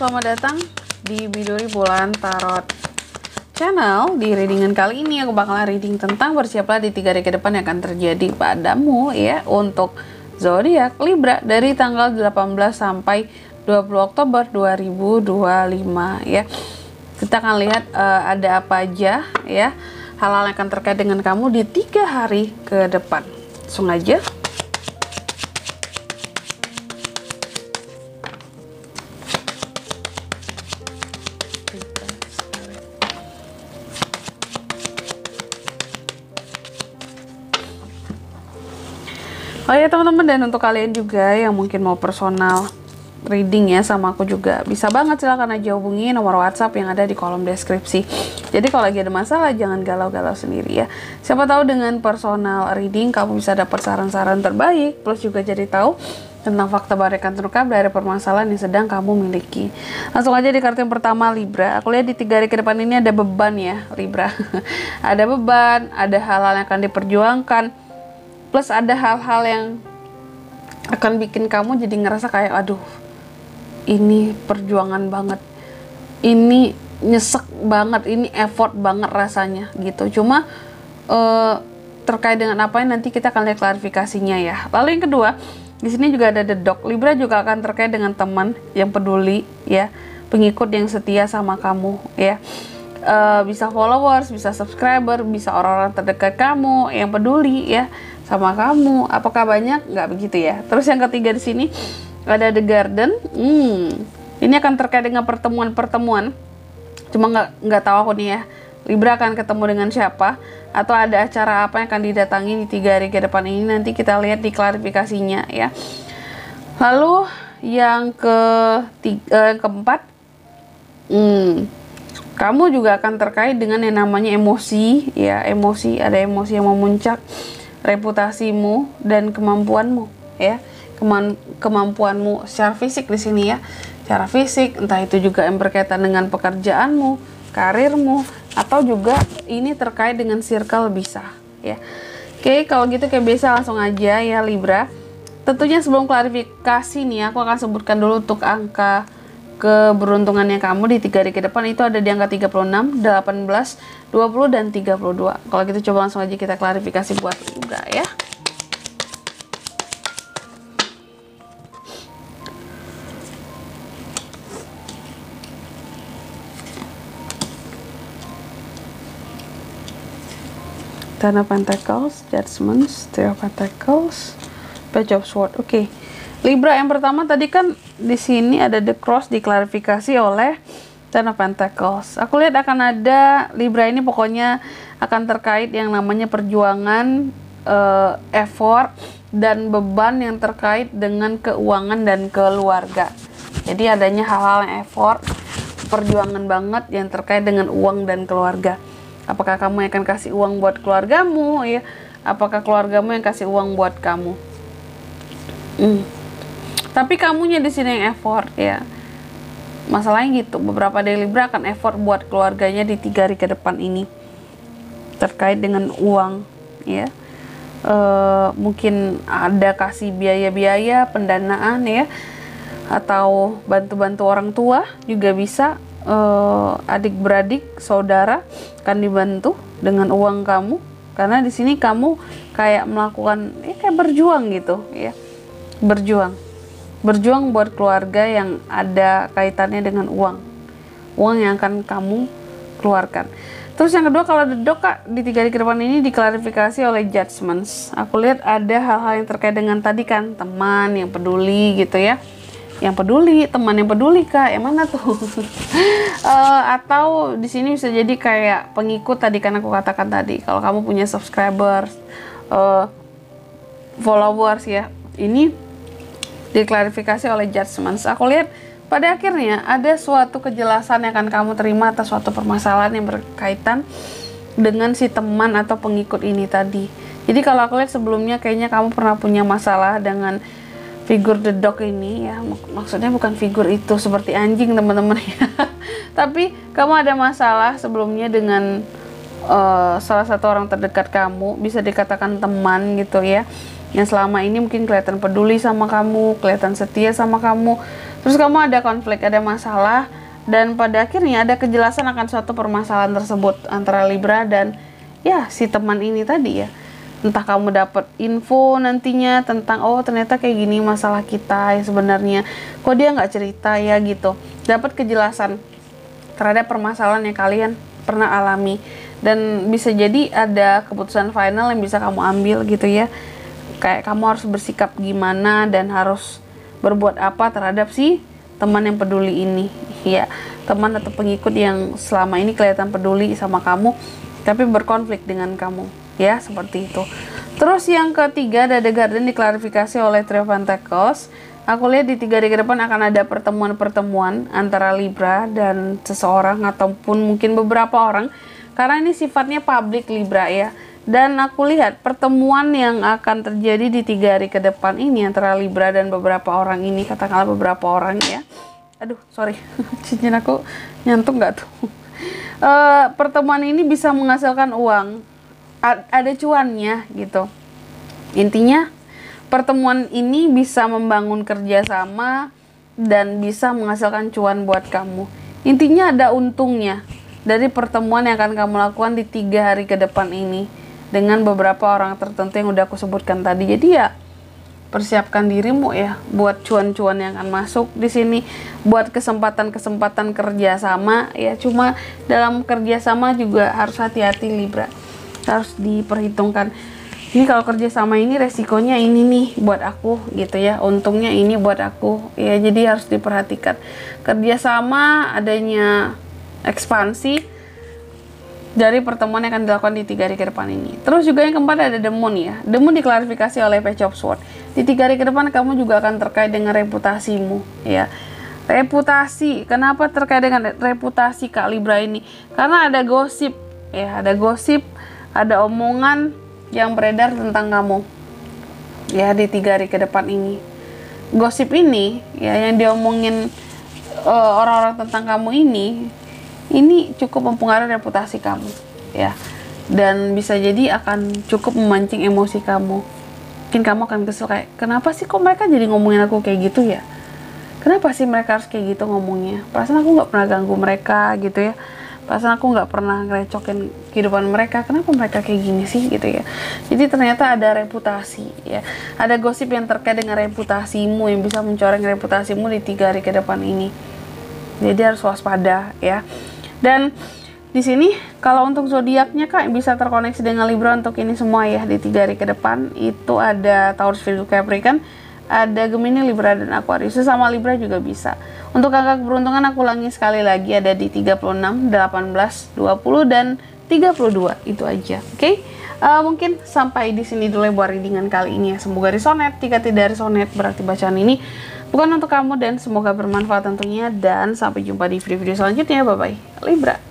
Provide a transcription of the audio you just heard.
selamat datang di Biduri Bulan Tarot Channel. Di readingan kali ini aku bakalan reading tentang bersiaplah di 3 hari ke depan yang akan terjadi padamu ya, untuk zodiak Libra dari tanggal 18 sampai 20 Oktober 2025 ya. Kita akan lihat ada apa aja ya, hal-hal yang akan terkait dengan kamu di 3 hari ke depan. Langsung aja. Oh ya teman-teman, dan untuk kalian juga yang mungkin mau personal reading ya sama aku juga, bisa banget, silahkan aja hubungi nomor WhatsApp yang ada di kolom deskripsi. Jadi kalau lagi ada masalah jangan galau-galau sendiri ya. Siapa tahu dengan personal reading kamu bisa dapat saran-saran terbaik, plus juga jadi tahu tentang fakta baru yang terungkap dari permasalahan yang sedang kamu miliki. Langsung aja di kartu yang pertama, Libra. Aku lihat di 3 hari ke depan ini ada beban ya Libra. Ada beban, ada hal-hal yang akan diperjuangkan, plus ada hal-hal yang akan bikin kamu jadi ngerasa kayak aduh, ini perjuangan banget, ini nyesek banget, ini effort banget rasanya gitu. Cuma terkait dengan apa yang nanti kita akan lihat klarifikasinya ya. Lalu yang kedua, di sini juga ada the dog. Libra juga akan terkait dengan teman yang peduli ya, pengikut yang setia sama kamu ya. Bisa followers, bisa subscriber, bisa orang-orang terdekat kamu yang peduli ya sama kamu. Apakah banyak? Nggak begitu ya. Terus yang ketiga di sini ada the garden. Ini akan terkait dengan pertemuan-pertemuan. Cuma nggak tahu aku nih ya, Libra akan ketemu dengan siapa atau ada acara apa yang akan didatangi di 3 hari ke depan ini. Nanti kita lihat di klarifikasinya ya. Lalu yang keempat, kamu juga akan terkait dengan yang namanya emosi ya. Emosi, ada emosi yang memuncak, reputasimu dan kemampuanmu ya. Kemampuanmu secara fisik di sini ya. Secara fisik, entah itu juga yang berkaitan dengan pekerjaanmu, karirmu, atau juga ini terkait dengan circle bisa ya. Oke, kalau gitu kayak biasa langsung aja ya Libra. Tentunya sebelum klarifikasi nih, aku akan sebutkan dulu untuk angka keberuntungannya kamu di 3 hari ke depan. Itu ada di angka 36, 18, 20, dan 32. Kalau gitu coba langsung aja kita klarifikasi buat Libra ya. Ten of Pentacles, Judgment, Three of Pentacles, Page of Swords. Oke. Libra yang pertama tadi kan di sini ada the cross diklarifikasi oleh Ten of Pentacles. Aku lihat akan ada Libra ini pokoknya akan terkait yang namanya perjuangan, effort dan beban yang terkait dengan keuangan dan keluarga. Jadi adanya hal-hal yang effort, perjuangan banget yang terkait dengan uang dan keluarga. Apakah kamu yang akan kasih uang buat keluargamu ya? Apakah keluargamu yang kasih uang buat kamu? Tapi kamunya di sini yang effort ya. Masalahnya gitu, beberapa dari Libra akan effort buat keluarganya di 3 hari ke depan ini. Terkait dengan uang ya. Mungkin ada kasih biaya-biaya, pendanaan ya. Atau bantu-bantu orang tua juga bisa. Adik-beradik, saudara akan dibantu dengan uang kamu, karena di sini kamu kayak melakukan kayak berjuang gitu ya, berjuang buat keluarga yang ada kaitannya dengan uang yang akan kamu keluarkan. Terus yang kedua, kalau the dog Kak, di 3 hari ke depan ini diklarifikasi oleh Judgments. Aku lihat ada hal-hal yang terkait dengan tadi kan, teman yang peduli gitu ya. Yang peduli, teman yang peduli Kak, yang mana tuh? Atau di sini bisa jadi kayak pengikut tadi kan aku katakan tadi. Kalau kamu punya subscribers, followers ya, ini diklarifikasi oleh Judgments. Aku lihat pada akhirnya ada suatu kejelasan yang akan kamu terima atas suatu permasalahan yang berkaitan dengan si teman atau pengikut ini tadi. Jadi kalau aku lihat sebelumnya kayaknya kamu pernah punya masalah dengan figur the dog ini ya, maksudnya bukan figur itu seperti anjing teman-teman ya. Tapi kamu ada masalah sebelumnya dengan salah satu orang terdekat kamu, bisa dikatakan teman gitu ya. yang selama ini mungkin kelihatan peduli sama kamu, kelihatan setia sama kamu, terus kamu ada konflik, ada masalah, dan pada akhirnya ada kejelasan akan suatu permasalahan tersebut antara Libra dan ya si teman ini tadi ya. Entah kamu dapat info nantinya tentang oh ternyata kayak gini masalah kita ya sebenarnya, kok dia nggak cerita ya gitu. Dapat kejelasan terhadap permasalahan yang kalian pernah alami, dan bisa jadi ada keputusan final yang bisa kamu ambil gitu ya. Kayak kamu harus bersikap gimana dan harus berbuat apa terhadap si teman yang peduli ini ya, teman atau pengikut yang selama ini kelihatan peduli sama kamu tapi berkonflik dengan kamu ya, seperti itu. Terus yang ketiga ada The Garden diklarifikasi oleh Trio Pentacles. Aku lihat di 3 hari ke depan akan ada pertemuan-pertemuan antara Libra dan seseorang ataupun mungkin beberapa orang, karena ini sifatnya publik Libra ya. Dan aku lihat pertemuan yang akan terjadi di 3 hari ke depan ini antara Libra dan beberapa orang ini, katakanlah beberapa orang ya. Aduh, sorry, cincin aku nyantuk nggak tuh? Pertemuan ini bisa menghasilkan uang, ada cuannya gitu. Intinya pertemuan ini bisa membangun kerjasama dan bisa menghasilkan cuan buat kamu. Intinya ada untungnya dari pertemuan yang akan kamu lakukan di 3 hari ke depan ini dengan beberapa orang tertentu yang udah aku sebutkan tadi. Jadi ya persiapkan dirimu ya buat cuan-cuan yang akan masuk di sini, buat kesempatan-kesempatan kerjasama ya. Cuma dalam kerjasama juga harus hati-hati Libra, harus diperhitungkan. Ini kalau kerjasama ini resikonya ini nih buat aku gitu ya, untungnya ini buat aku ya. Jadi harus diperhatikan kerjasama, adanya ekspansi dari pertemuan yang akan dilakukan di 3 hari ke depan ini. Terus juga yang keempat ada The Moon ya. The Moon diklarifikasi oleh Page of Swords. Di 3 hari ke depan kamu juga akan terkait dengan reputasimu ya. Reputasi, kenapa terkait dengan reputasi Kak Libra ini? Karena ada gosip ya, ada gosip, ada omongan yang beredar tentang kamu ya di 3 hari ke depan ini. Gosip ini ya yang diomongin orang-orang tentang kamu ini cukup mempengaruhi reputasi kamu ya, dan bisa jadi akan cukup memancing emosi kamu. Mungkin kamu akan kesel kayak, kenapa sih kok mereka jadi ngomongin aku kayak gitu ya, kenapa sih mereka harus kayak gitu ngomongnya, perasaan aku nggak pernah ganggu mereka gitu ya, perasaan aku nggak pernah ngerecokin kehidupan mereka, kenapa mereka kayak gini sih gitu ya. Jadi ternyata ada reputasi ya, ada gosip yang terkait dengan reputasimu yang bisa mencoreng reputasimu di 3 hari ke depan ini. Jadi harus waspada ya. Dan di sini kalau untuk zodiaknya Kak bisa terkoneksi dengan Libra untuk ini semua ya di 3 hari ke depan. Itu ada Taurus, Virgo, Capricorn, ada Gemini, Libra, dan Aquarius. Sesama Libra juga bisa. Untuk angka keberuntungan aku ulangi sekali lagi, ada di 36, 18, 20, dan 32. Itu aja. Oke? Mungkin sampai di sini dulu buat readingan kali ini ya. Semoga resonate. Jika tidak resonate berarti bacaan ini bukan untuk kamu, dan semoga bermanfaat tentunya. Dan sampai jumpa di video-video selanjutnya. Bye bye Libra.